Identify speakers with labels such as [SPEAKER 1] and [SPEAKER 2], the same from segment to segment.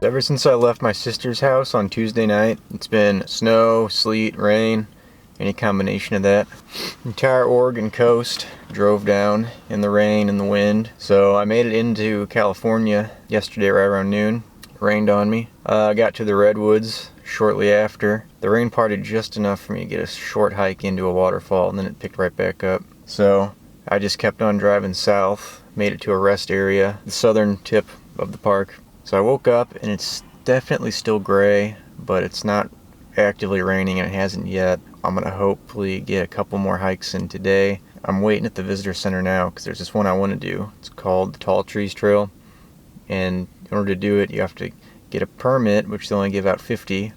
[SPEAKER 1] Ever since I left my sister's house on Tuesday night, it's been snow, sleet, rain, any combination of that. Entire Oregon coast drove down in the rain and the wind. So I made it into California yesterday right around noon. It rained on me. I got to the redwoods shortly after. The rain parted just enough for me to get a short hike into a waterfall, and then it picked right back up. So I just kept on driving south, made it to a rest area, the southern tip of the park. So I woke up and it's definitely still gray, but it's not actively raining and it hasn't yet. I'm gonna hopefully get a couple more hikes in today. I'm waiting at the visitor center now because there's this one I want to do. It's called the Tall Trees Trail, and in order to do it you have to get a permit, which they only give out 50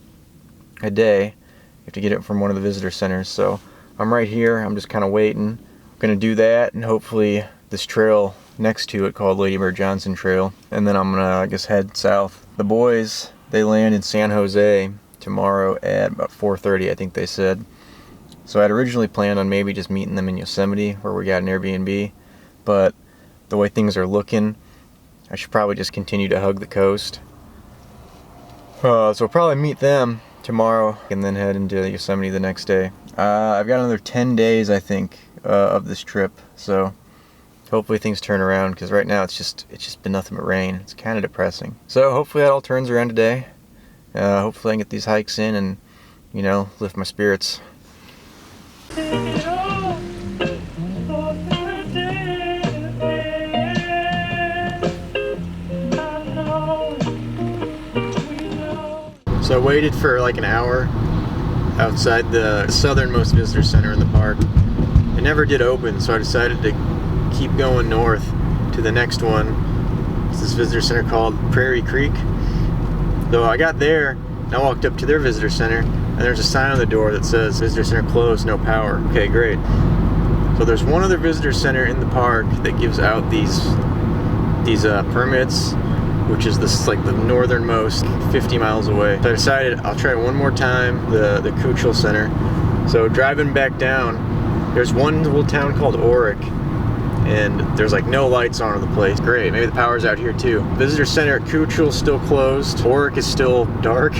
[SPEAKER 1] a day. You have to get it from one of the visitor centers. So I'm right here, I'm just kind of waiting. I'm gonna do that and hopefully this trail next to it called Lady Bird Johnson Trail, and then I'm gonna, I guess, head south. The boys, they land in San Jose tomorrow at about 4:30, I think they said. So I'd originally planned on maybe just meeting them in Yosemite where we got an Airbnb, but the way things are looking, I should probably just continue to hug the coast. So I'll probably meet them tomorrow and then head into Yosemite the next day. I've got another 10 days, I think, of this trip, so hopefully things turn around, because right now it's just been nothing but rain. It's kind of depressing. So hopefully that all turns around today. Hopefully I can get these hikes in and, you know, lift my spirits. So I waited for like an hour outside the southernmost visitor center in the park. It never did open, so I decided to keep going north to the next one. It's this visitor center called Prairie Creek. So I got there, and I walked up to their visitor center, and there's a sign on the door that says visitor center closed, no power. Okay, great. So there's one other visitor center in the park that gives out these permits, which is this like the northernmost 50 miles away. So I decided I'll try one more time the Kuchel Center. So driving back down, there's one little town called Oric, and there's like no lights on in the place. Great, maybe the power's out here too. Visitor center at Kuchel still closed. Oric is still dark,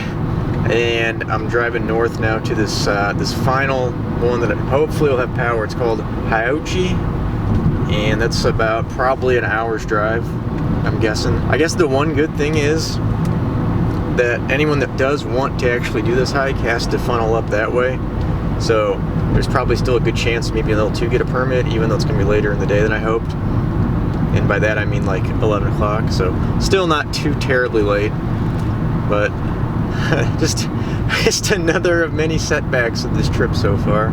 [SPEAKER 1] and I'm driving north now to this this final one that hopefully will have power. It's called Hyauchi, and that's about probably an hour's drive, I'm guessing. I guess the one good thing is that anyone that does want to actually do this hike has to funnel up that way. So there's probably still a good chance maybe they'll too get a permit, even though it's going to be later in the day than I hoped. And by that I mean like 11 o'clock, so still not too terribly late, but just another of many setbacks of this trip so far.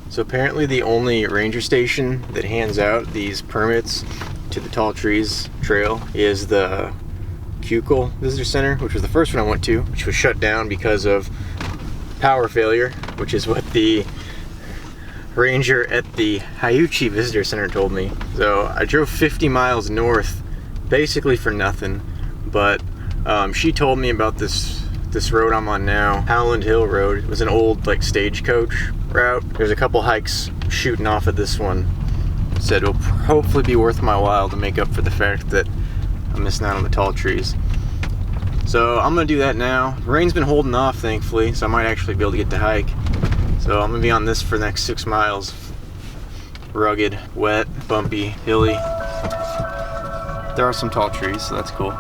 [SPEAKER 1] So apparently the only ranger station that hands out these permits to the Tall Trees Trail is the Kuchel Visitor Center, which was the first one I went to, which was shut down because of power failure, which is what the ranger at the Hyauchi Visitor Center told me. So I drove 50 miles north basically for nothing, but she told me about this road I'm on now, Howland Hill Road. It was an old like stagecoach route. There's a couple hikes shooting off of this one. Said it'll hopefully be worth my while to make up for the fact that I'm missing out on the tall trees. So I'm gonna do that now. The rain's been holding off, thankfully, so I might actually be able to get to hike. So I'm gonna be on this for the next 6 miles. Rugged, wet, bumpy, hilly. There are some tall trees, so that's cool.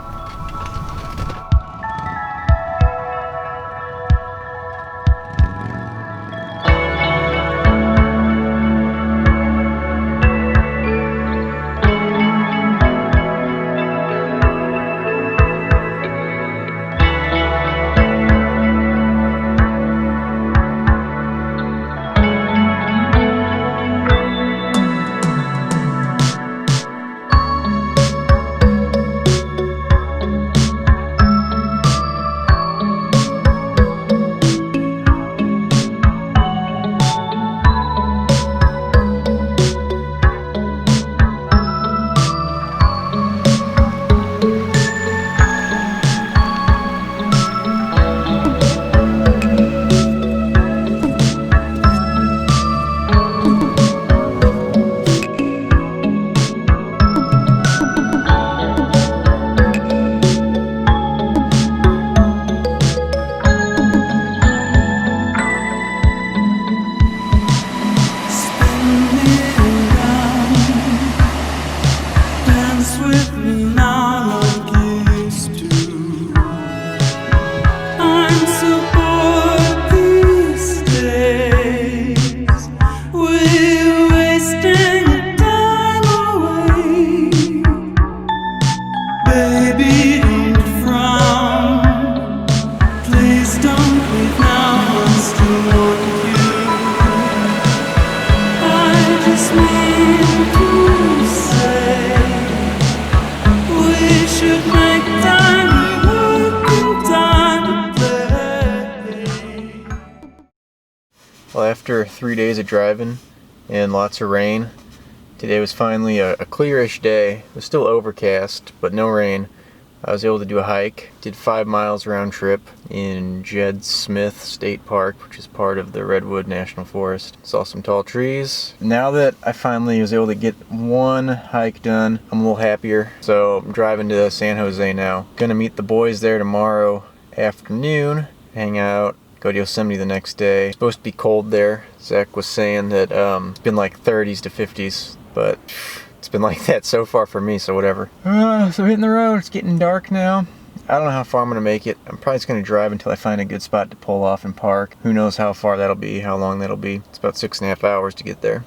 [SPEAKER 1] Well, after 3 days of driving and lots of rain, today was finally a clearish day. It was still overcast, but no rain. I was able to do a hike. Did 5 miles round trip in Jed Smith State Park, which is part of the Redwood National Forest. Saw some tall trees. Now that I finally was able to get one hike done, I'm a little happier. So I'm driving to San Jose now. Gonna meet the boys there tomorrow afternoon, hang out, go to Yosemite the next day. It's supposed to be cold there. Zach was saying that it's been like 30s to 50s, but it's been like that so far for me, so whatever. So hitting the road, it's getting dark now. I don't know how far I'm gonna make it. I'm probably just gonna drive until I find a good spot to pull off and park. Who knows how far that'll be, how long that'll be. It's about 6.5 hours to get there.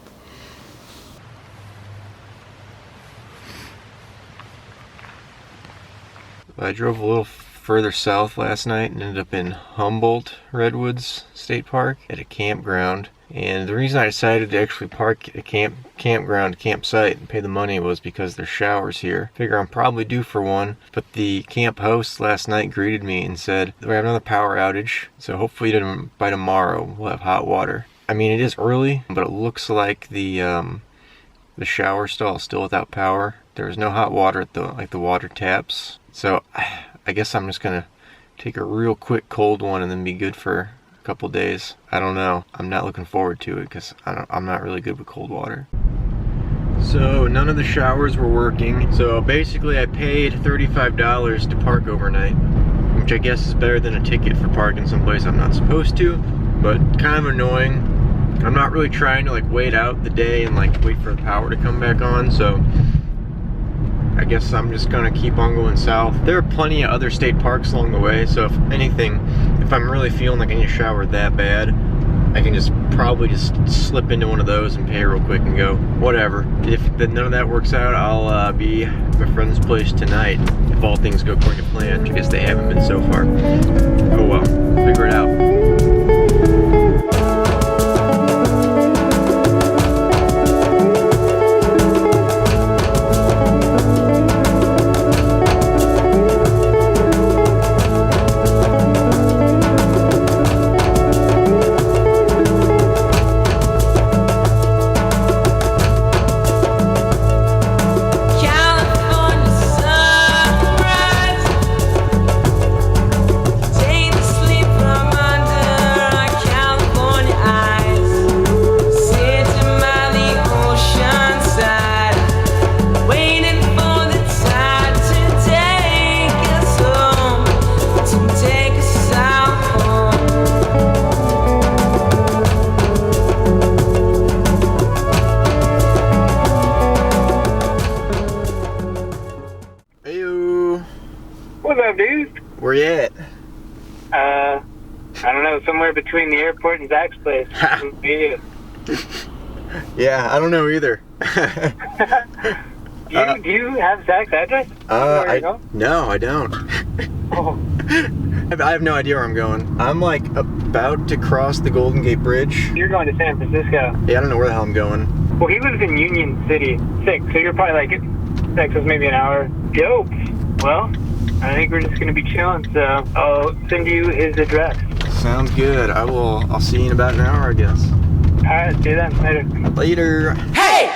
[SPEAKER 1] I drove a little further south last night and ended up in Humboldt Redwoods State Park at a campground. And the reason I decided to actually park at a campsite and pay the money was because there's showers here. Figure I'm probably due for one, but the camp host last night greeted me and said, we have another power outage, so hopefully by tomorrow we'll have hot water. I mean, it is early, but it looks like the shower stall is still without power. There's no hot water at the water taps. So I guess I'm just gonna take a real quick cold one and then be good for a couple days. I don't know. I'm not looking forward to it because I'm not really good with cold water. So none of the showers were working. So basically I paid $35 to park overnight, which I guess is better than a ticket for parking someplace I'm not supposed to, but kind of annoying. I'm not really trying to like wait out the day and like wait for the power to come back on, so I guess I'm just gonna keep on going south. There are plenty of other state parks along the way, so if anything, if I'm really feeling like I need a shower that bad, I can probably just slip into one of those and pay real quick and go, whatever. If none of that works out, I'll be at my friend's place tonight, if all things go according to plan, which I guess they haven't been so far. Oh well, figure it out.
[SPEAKER 2] What's up, dude?
[SPEAKER 1] Where you at?
[SPEAKER 2] I don't know, somewhere between the airport and Zach's place. Yeah.
[SPEAKER 1] Yeah, I don't know either.
[SPEAKER 2] Do you have Zach's address?
[SPEAKER 1] No, I don't.
[SPEAKER 2] Oh.
[SPEAKER 1] I have no idea where I'm going. I'm like about to cross the Golden Gate Bridge.
[SPEAKER 2] You're going to San Francisco.
[SPEAKER 1] Yeah, I don't know where the hell I'm going.
[SPEAKER 2] Well, he lives in Union City, 6, so you're probably like, Texas, maybe an hour. Dope. Well, I think we're just going to be chilling, so I'll send you his address.
[SPEAKER 1] Sounds good. I'll see you in about an hour, I guess.
[SPEAKER 2] Alright, see you then. Later.
[SPEAKER 1] Later.
[SPEAKER 3] Hey!